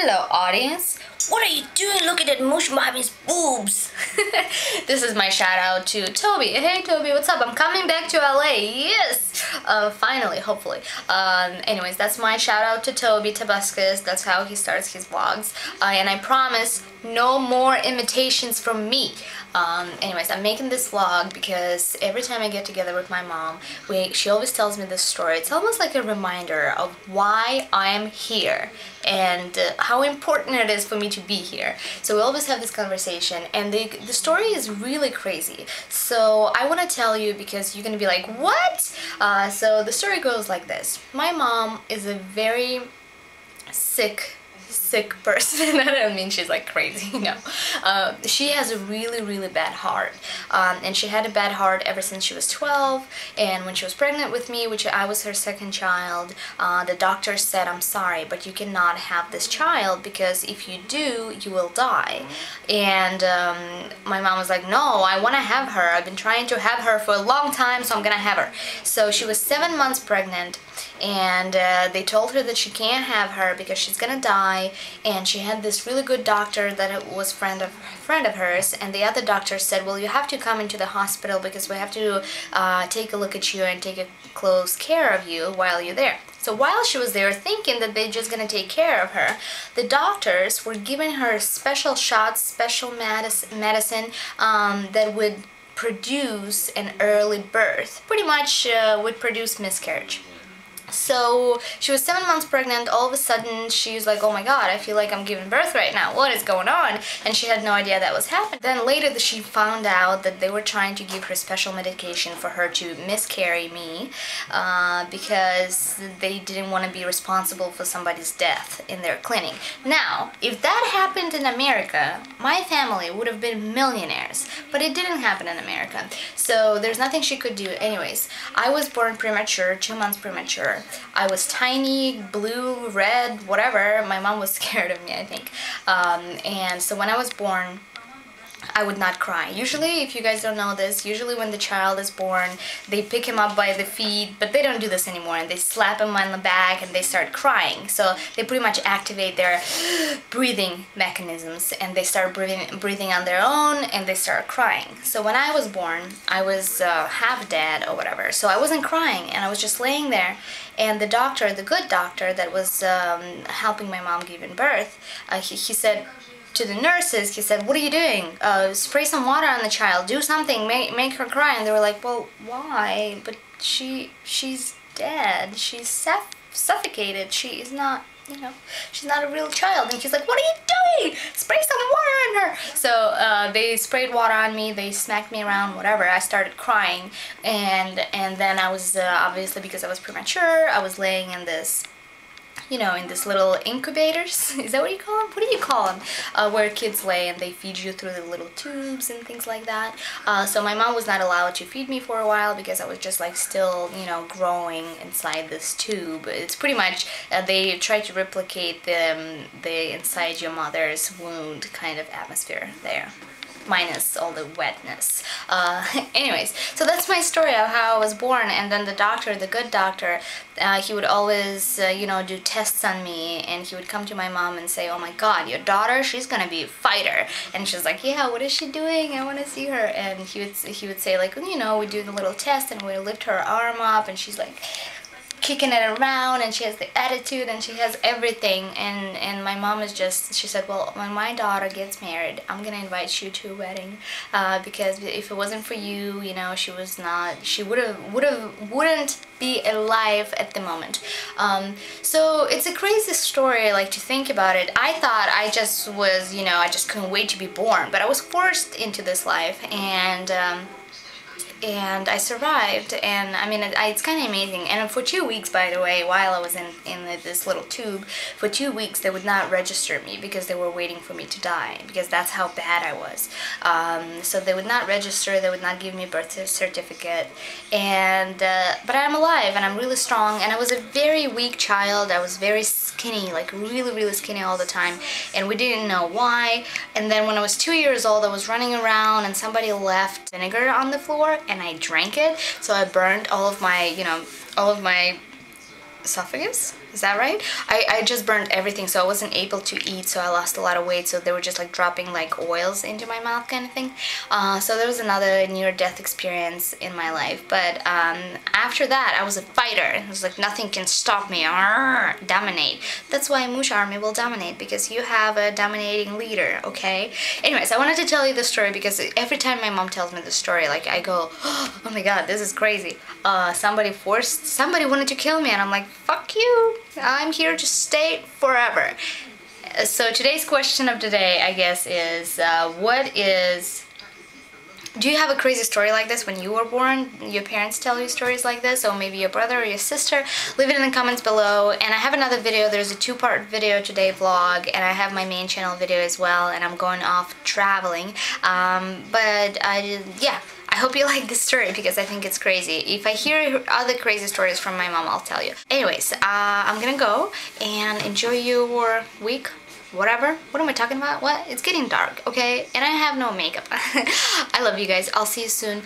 Hello audience, what are you doing looking at Moosh Mommy's boobs? This is my shout out to Toby. Hey Toby, what's up? I'm coming back to LA, yes! Finally, hopefully. Anyways, that's my shout out to Toby Tabuscus. That's how he starts his vlogs. And I promise, no more imitations from me. Anyways, I'm making this vlog because every time I get together with my mom, she always tells me this story. It's almost like a reminder of why I am here and how important it is for me to be here. So we always have this conversation, and the story is really crazy. So I want to tell you because you're gonna be like, what? So the story goes like this. My mom is a very sick person. I don't mean she's like crazy, no. She has a really bad heart, and she had a bad heart ever since she was 12, and when she was pregnant with me, which I was her second child, the doctor said, I'm sorry, but you cannot have this child because if you do, you will die. And my mom was like, no, I want to have her. I've been trying to have her for a long time, so I'm gonna have her. So she was 7 months pregnant, and they told her that she can't have her because she's gonna die. And she had this really good doctor that was friend of hers, and the other doctor said, well, you have to come into the hospital because we have to take a look at you and take a close care of you while you're there. So while she was there, thinking that they're just gonna take care of her, the doctors were giving her special shots, special medicine that would produce an early birth, pretty much would produce miscarriage. So she was 7 months pregnant. All of a sudden she was like, oh my god, I feel like I'm giving birth right now, what is going on? And she had no idea that was happening. Then later she found out that they were trying to give her special medication for her to miscarry me, because they didn't want to be responsible for somebody's death in their clinic. Now, if that happened in America, my family would have been millionaires, but it didn't happen in America. So there's nothing she could do. Anyways, I was born premature, 2 months premature. I was tiny, blue, red, whatever. My mom was scared of me, I think. And so when I was born, I would not cry. Usually, if you guys don't know this, usually when the child is born, they pick him up by the feet, but they don't do this anymore, and they slap him on the back and they start crying. So they pretty much activate their breathing mechanisms, and they start breathing on their own, and they start crying. So when I was born, I was half dead or whatever, so I wasn't crying, and I was just laying there, and the doctor, the good doctor that was helping my mom give birth, he said to the nurses, he said, what are you doing? Spray some water on the child, do something, make her cry. And they were like, well, why? But she's dead, she's suffocated, she is not, you know, she's not a real child. And she's like, what are you doing? Spray some water on her. So they sprayed water on me, they smacked me around, whatever. I started crying, and then I was, obviously because I was premature, I was laying in this, you know, in this little incubators, is that what you call them? What do you call them? Where kids lay and they feed you through the little tubes and things like that. So my mom was not allowed to feed me for a while because I was just like still, you know, growing inside this tube. It's pretty much, they try to replicate the inside your mother's wound kind of atmosphere there, minus all the wetness. Anyways, so that's my story of how I was born. And then the doctor, the good doctor, he would always, you know, do tests on me, and he would come to my mom and say, oh my god, your daughter, she's gonna be a fighter. And she's like, yeah, what is she doing? I want to see her. And he would say, like, you know, we do the little test, and we lift her arm up, and she's like kicking it around, and she has the attitude, and she has everything. And my mom is just, she said, well, when my daughter gets married, I'm gonna invite you to a wedding, because if it wasn't for you, you know, she wouldn't be alive at the moment. So it's a crazy story, like, to think about it. I thought I just was, you know, I just couldn't wait to be born, but I was forced into this life, and I survived. And I mean, it's kind of amazing. And for 2 weeks, by the way, while I was in this little tube, for 2 weeks they would not register me because they were waiting for me to die, because that's how bad I was. So they would not register, they would not give me a birth certificate, and but I'm alive and I'm really strong. And I was a very weak child. I was very skinny, like really skinny all the time, and we didn't know why. And then when I was 2 years old, I was running around and somebody left vinegar on the floor, and I drank it, so I burned all of my, you know, all of my esophagus. Is that right? I just burned everything, so I wasn't able to eat, so I lost a lot of weight, so they were just like dropping like oils into my mouth kind of thing. So there was another near-death experience in my life, but after that I was a fighter. It was like nothing can stop me. Arr, dominate. That's why Moosh Army will dominate, because you have a dominating leader, okay? Anyways, I wanted to tell you the story because every time my mom tells me the story, like I go, oh my god, this is crazy. Somebody wanted to kill me, and I'm like, fuck you. I'm here to stay forever. So today's question of the day, I guess, is do you have a crazy story like this when you were born? Your parents tell you stories like this, or maybe your brother or your sister? Leave it in the comments below. And I have another video. There's a 2-part video today vlog, and I have my main channel video as well, and I'm going off traveling. Yeah. I hope you like this story because I think it's crazy. If I hear other crazy stories from my mom, I'll tell you. Anyways, I'm gonna go and enjoy your week. Whatever. What am I talking about? What? It's getting dark, okay? And I have no makeup. I love you guys. I'll see you soon.